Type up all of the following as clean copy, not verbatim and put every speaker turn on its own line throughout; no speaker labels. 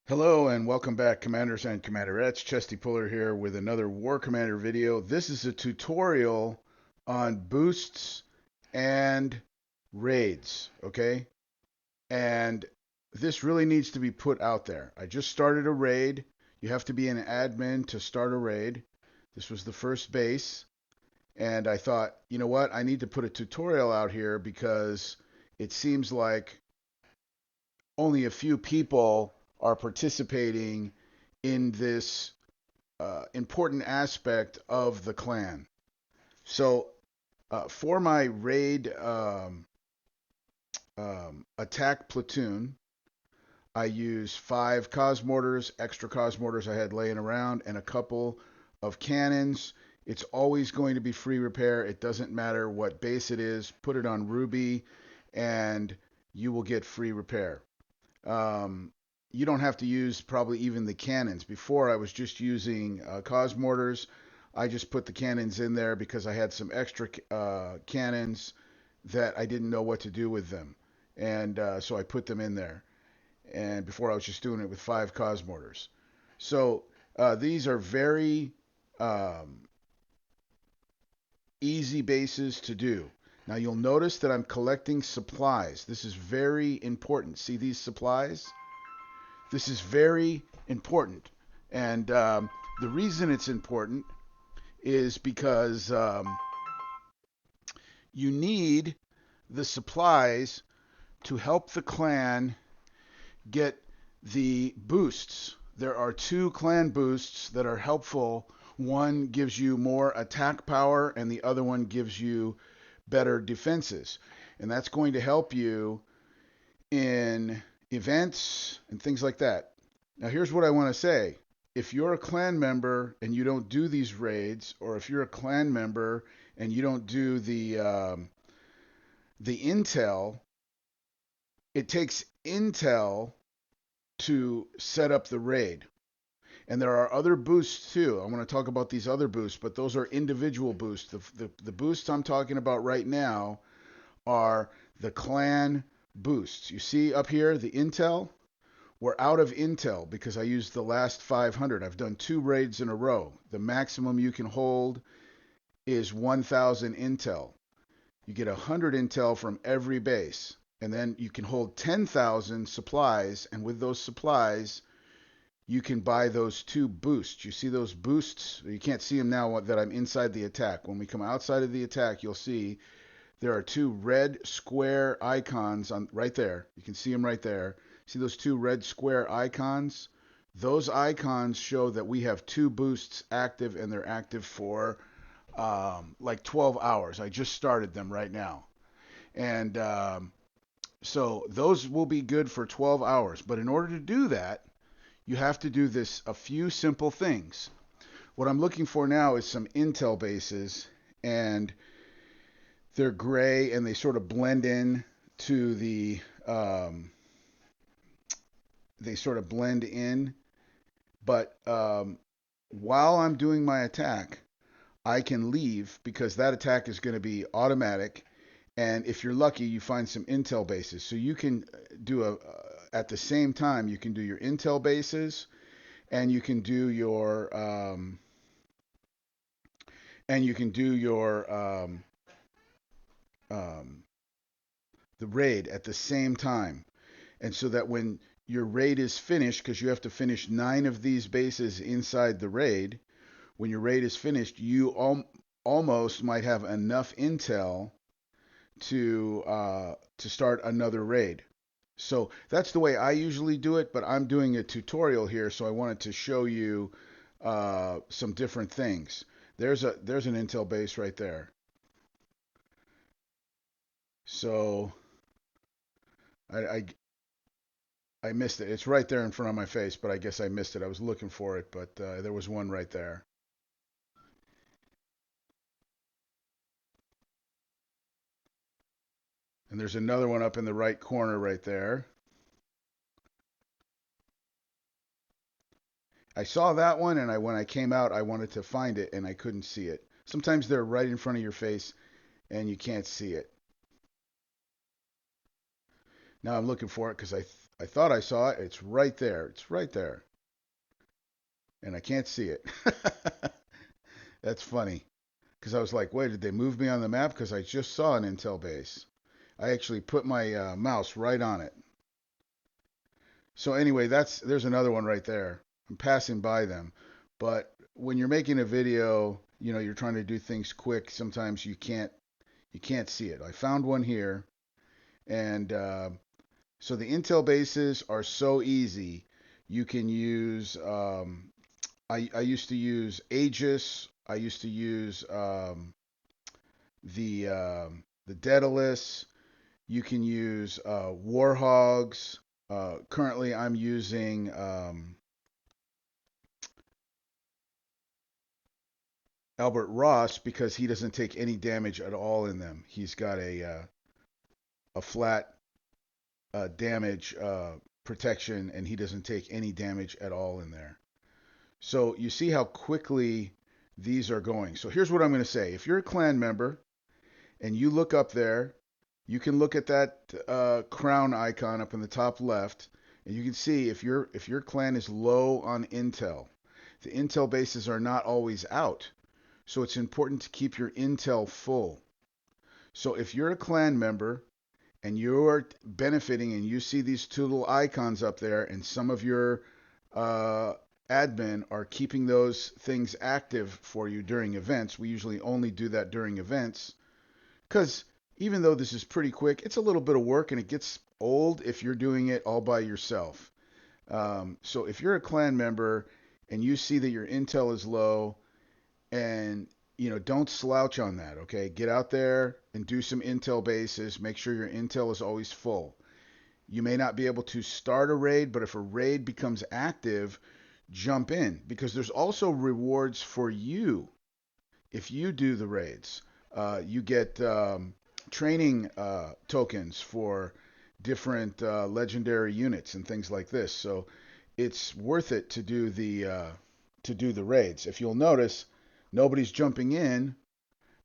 Hello and welcome back, Commanders and Commanderettes. Chesty Puller here with another War Commander video. This is a tutorial on boosts and raids, okay? And this really needs to be put out there. I just started a raid. You have to be an admin to start a raid. This was the first base, and I thought, you know what? I need to put a tutorial out here because it seems like only a few people are participating in this important aspect of the clan. So, for my raid attack platoon, I use 5 Cosmortars, extra Cosmortars I had laying around, and a couple of cannons. It's always going to be free repair. It doesn't matter what base it is. Put it on Ruby, and you will get free repair. Um, you don't have to use probably even the cannons. Before I was just using Cosmortars. I just put the cannons in there because I had some extra cannons that I didn't know what to do with them. And so I put them in there. And before I was just doing it with 5 Cosmortars. So these are very um, easy bases to do. Now you'll notice that I'm collecting supplies. This is very important. See these supplies? This is very important. And the reason it's important is because you need the supplies to help the clan get the boosts. There are 2 clan boosts that are helpful. One gives you more attack power, and the other one gives you better defenses. And that's going to help you in events and things like that. Now, here's what I want to say. If you're a clan member and you don't do these raids, or if you're a clan member and you don't do the intel, it takes intel to set up the raid. And there are other boosts too. I want to talk about these other boosts, but those are individual boosts. The boosts I'm talking about right now are the clan boosts. You see up here the intel? We're out of intel because I used the last 500. I've done 2 raids in a row. The maximum you can hold is 1,000 intel. You get 100 intel from every base. And then you can hold 10,000 supplies. And with those supplies, you can buy those 2 boosts. You see those boosts? You can't see them now that I'm inside the attack. When we come outside of the attack, you'll see there are 2 red square icons on right there. You can see them right there. See those 2 red square icons? Those icons show that we have 2 boosts active, and they're active for like 12 hours. I just started them right now. And so those will be good for 12 hours. But in order to do that, you have to do this a few simple things. What I'm looking for now is some Intel bases, and they're gray and they sort of blend in to the they sort of blend in. But while I'm doing my attack, I can leave because that attack is going to be automatic. And if you're lucky, you find some Intel bases. So you can do at the same time, you can do your Intel bases, and you can do your and you can do your um, the raid at the same time. And so that when your raid is finished, because you have to finish 9 of these bases inside the raid, when your raid is finished, you almost might have enough intel to start another raid. So that's the way I usually do it, but I'm doing a tutorial here, so I wanted to show you some different things. There's an intel base right there. So I, I I missed it. It's right there in front of my face, but I guess I missed it. I was looking for it, but there was one right there. And there's another one up in the right corner right there. I saw that one, and when I came out, I wanted to find it, and I couldn't see it. Sometimes they're right in front of your face, and you can't see it. Now I'm looking for it because I thought I saw it. It's right there. It's right there. And I can't see it. That's funny. Because I was like, wait, did they move me on the map? Because I just saw an Intel base. I actually put my mouse right on it. So anyway, there's another one right there. I'm passing by them. But when you're making a video, you're trying to do things quick. Sometimes you can't see it. I found one here, and so the Intel bases are so easy. You can use I used to use Aegis. I used to use the Daedalus. You can use Warhogs. Currently, I'm using Albert Ross because he doesn't take any damage at all in them. He's got a flat damage protection, and he doesn't take any damage at all in there. So you see how quickly these are going. So here's what I'm going to say. If you're a clan member and you look up there, you can look at that crown icon up in the top left, and you can see if your clan is low on intel. The intel bases are not always out, so it's important to keep your intel full. So if you're a clan member and you're benefiting and you see these two little icons up there, and some of your uh, admin are keeping those things active for you during events, we usually only do that during events because even though this is pretty quick, it's a little bit of work and it gets old if you're doing it all by yourself. So if you're a clan member and you see that your intel is low, and don't slouch on that, okay? Get out there and do some intel bases. Make sure your intel is always full. You may not be able to start a raid, but if a raid becomes active, jump in because there's also rewards for you if you do the raids. You get training tokens for different legendary units and things like this. So it's worth it to do the raids. If you'll notice, nobody's jumping in.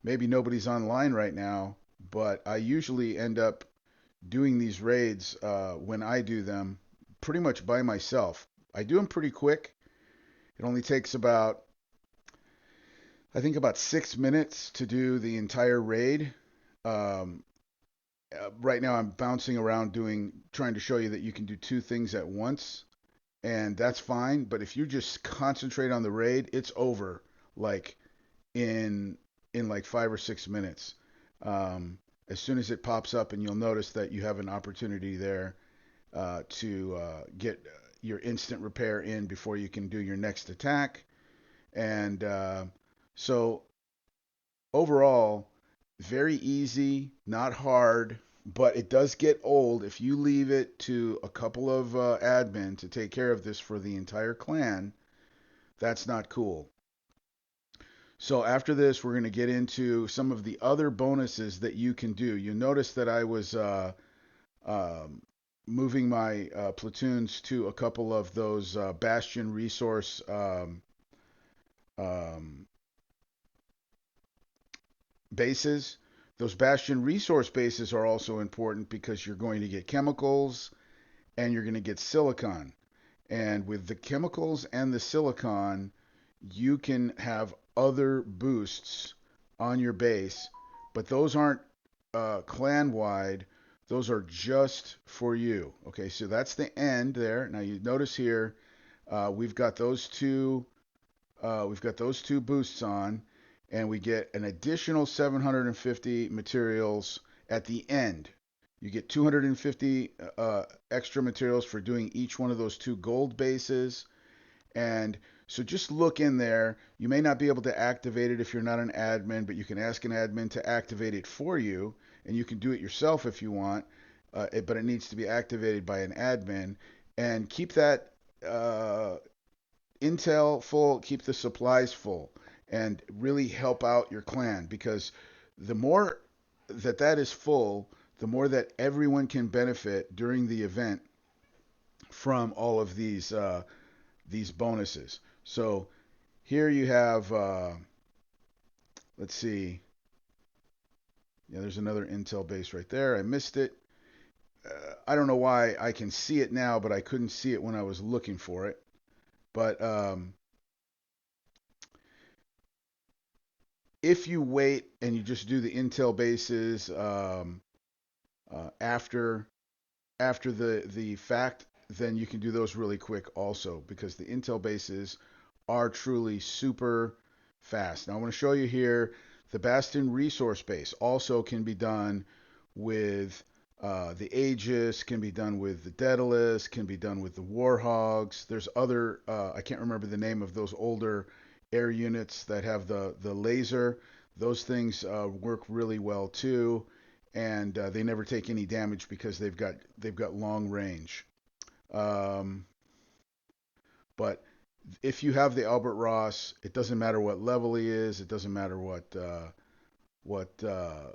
Maybe nobody's online right now, but I usually end up doing these raids when I do them pretty much by myself. I do them pretty quick. It only takes I think about 6 minutes to do the entire raid. Um, right now, I'm bouncing around trying to show you that you can do two things at once, and that's fine. But if you just concentrate on the raid, it's over like in like 5 or 6 minutes. As soon as it pops up, and you'll notice that you have an opportunity there to get your instant repair in before you can do your next attack. And so overall, very easy, not hard, but it does get old if you leave it to a couple of admin to take care of this for the entire clan. That's not cool. So after this, we're going to get into some of the other bonuses that you can do. You notice that I was um, moving my platoons to a couple of those Bastion resource um, bases. Those Bastion resource bases are also important because you're going to get chemicals and you're going to get silicon. And with the chemicals and the silicon, you can have other boosts on your base, but those aren't clan wide. Those are just for you. Okay, so that's the end there. Now you notice here we've got those two. We've got those two boosts on, and we get an additional 750 materials at the end. You get 250 extra materials for doing each one of those two gold bases. And so just look in there. You may not be able to activate it if you're not an admin, but you can ask an admin to activate it for you, and you can do it yourself if you want. But it needs to be activated by an admin. And keep that intel full, keep the supplies full, and really help out your clan because the more that is full, the more that everyone can benefit during the event from all of these bonuses. So here you have, let's see, yeah, there's another Intel base right there. I missed it. I don't know why I can see it now, but I couldn't see it when I was looking for it. But if you wait and you just do the Intel bases after the fact, then you can do those really quick also because the Intel bases are truly super fast. Now I want to show you here the Bastion resource base also can be done with the Aegis, can be done with the Daedalus, can be done with the Warhogs. There's other, I can't remember the name of those older air units that have the laser. Those things work really well too, and they never take any damage because they've got long range. Um, but if you have the Albert Ross, it doesn't matter what level he is. It doesn't matter what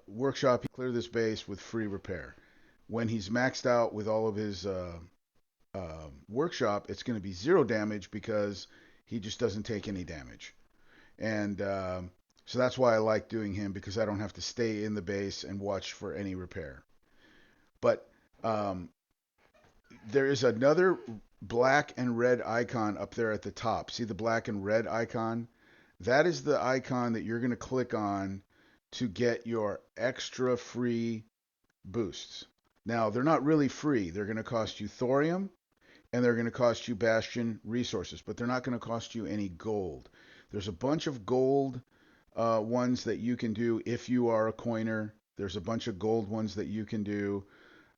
workshop. He clear this base with free repair. When he's maxed out with all of his workshop, it's going to be zero damage because he just doesn't take any damage. And so that's why I like doing him because I don't have to stay in the base and watch for any repair. But um, there is another black and red icon up there at the top. See the black and red icon? That is the icon that you're going to click on to get your extra free boosts. Now, they're not really free. They're going to cost you thorium and they're going to cost you Bastion resources, but they're not going to cost you any gold. There's a bunch of gold ones that you can do if you are a coiner. There's a bunch of gold ones that you can do.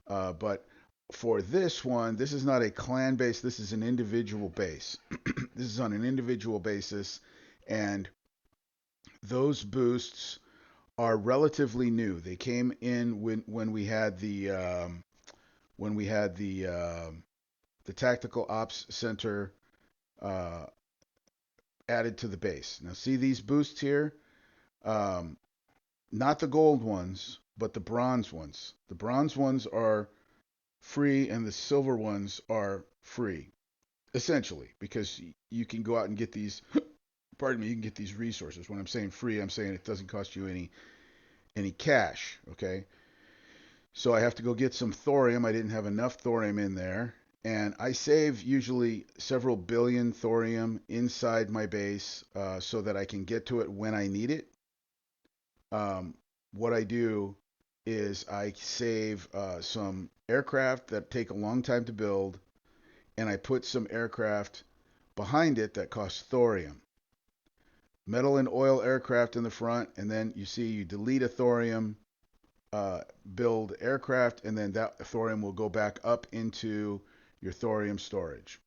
But for this one, this is not a clan base. This is an individual base. This is on an individual basis. And those boosts are relatively new. They came in when we had the tactical ops center uh, added to the base. Now see these boosts here, um, not the gold ones, but the bronze ones. The bronze ones are free, and the silver ones are free, essentially, because you can go out and get these. Pardon me, you can get these resources. When I'm saying free, I'm saying it doesn't cost you any cash. Okay, so I have to go get some thorium. I didn't have enough thorium in there. And I save usually several billion thorium inside my base so that I can get to it when I need it. What I do is I save some aircraft that take a long time to build, and I put some aircraft behind it that cost thorium. Metal and oil aircraft in the front, and then you see you delete a thorium, uh, build aircraft, and then that thorium will go back up into your thorium storage.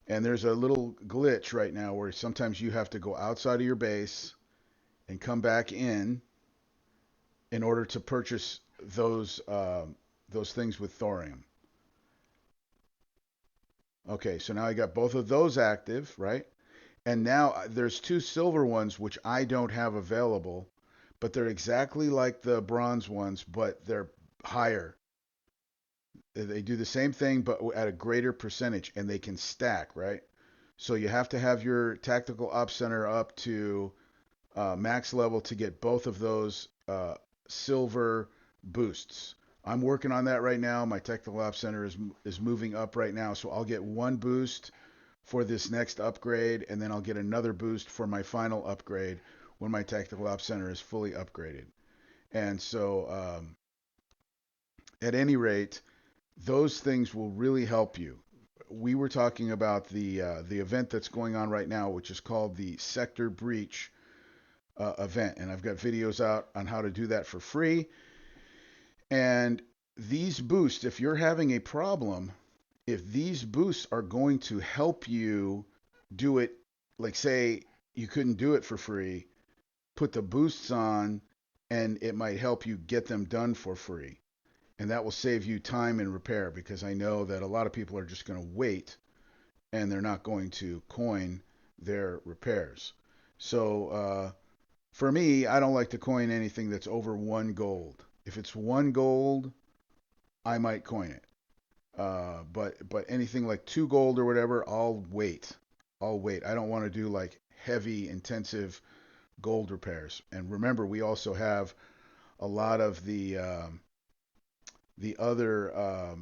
And there's a little glitch right now where sometimes you have to go outside of your base and come back in order to purchase those things with thorium. Okay, so now I got both of those active, right? And now there's two silver ones which I don't have available, but they're exactly like the bronze ones, but they're higher. They do the same thing, but at a greater percentage, and they can stack, right? So you have to have your tactical ops center up to max level to get both of those silver boosts. I'm working on that right now. My tactical ops center is moving up right now, so I'll get one boost for this next upgrade, and then I'll get another boost for my final upgrade when my tactical ops center is fully upgraded. And so, at any rate, those things will really help you. We were talking about the event that's going on right now, which is called the Sector Breach event, and I've got videos out on how to do that for free. And these boosts, if you're having a problem, if these boosts are going to help you do it, like say you couldn't do it for free, put the boosts on, and it might help you get them done for free. And that will save you time in repair because I know that a lot of people are just going to wait and they're not going to coin their repairs. So for me, I don't like to coin anything that's over one gold. If it's one gold, I might coin it. But anything like two gold or whatever, I'll wait. I'll wait. I don't want to do like heavy, intensive gold repairs. And remember, we also have a lot of the other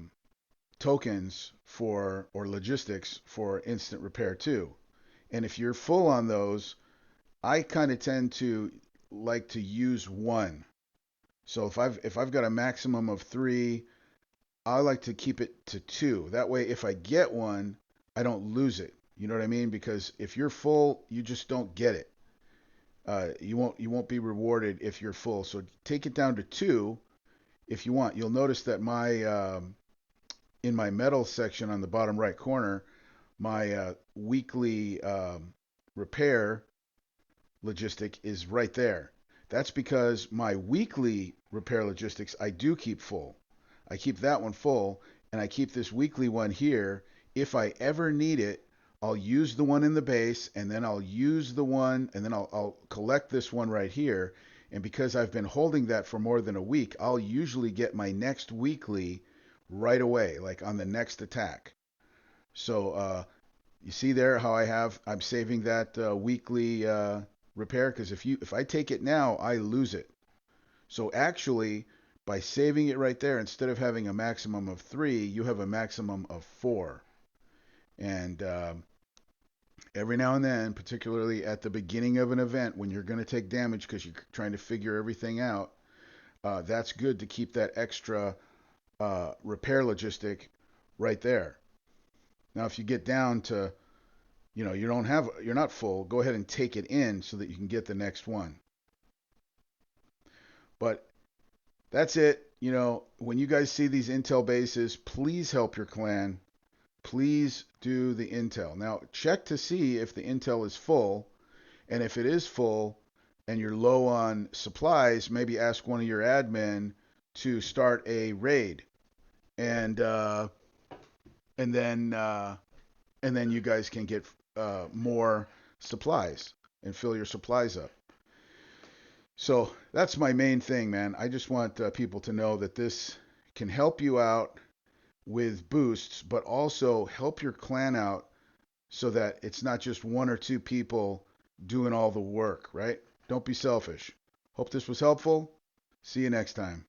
tokens for or logistics for instant repair too. And if you're full on those, I kind of tend to like to use one. So if I've got a maximum of 3, I like to keep it to 2. That way, if I get one, I don't lose it. You know what I mean? Because if you're full, you just don't get it. You won't be rewarded if you're full. So take it down to 2 if you want. You'll notice that my in my metal section on the bottom right corner, my weekly repair logistic is right there. That's because my weekly repair logistics I do keep full. I keep that one full, and I keep this weekly one here. If I ever need it, I'll use the one in the base, and then I'll use the one, and then I'll collect this one right here. And because I've been holding that for more than a week, I'll usually get my next weekly right away, like on the next attack. So you see there how I'm saving that weekly repair, because if I take it now, I lose it. So actually, by saving it right there, instead of having a maximum of 3, you have a maximum of 4. And every now and then, particularly at the beginning of an event when you're going to take damage because you're trying to figure everything out, that's good to keep that extra repair logistic right there. Now, if you get down to, you're not full, go ahead and take it in so that you can get the next one. But that's it. When you guys see these intel bases, please help your clan. Please do the intel. Now, check to see if the intel is full. And if it is full and you're low on supplies, maybe ask one of your admin to start a raid. And and then you guys can get more supplies and fill your supplies up. So that's my main thing, man. I just want people to know that this can help you out with boosts, but also help your clan out so that it's not just one or two people doing all the work, right? Don't be selfish. Hope this was helpful. See you next time.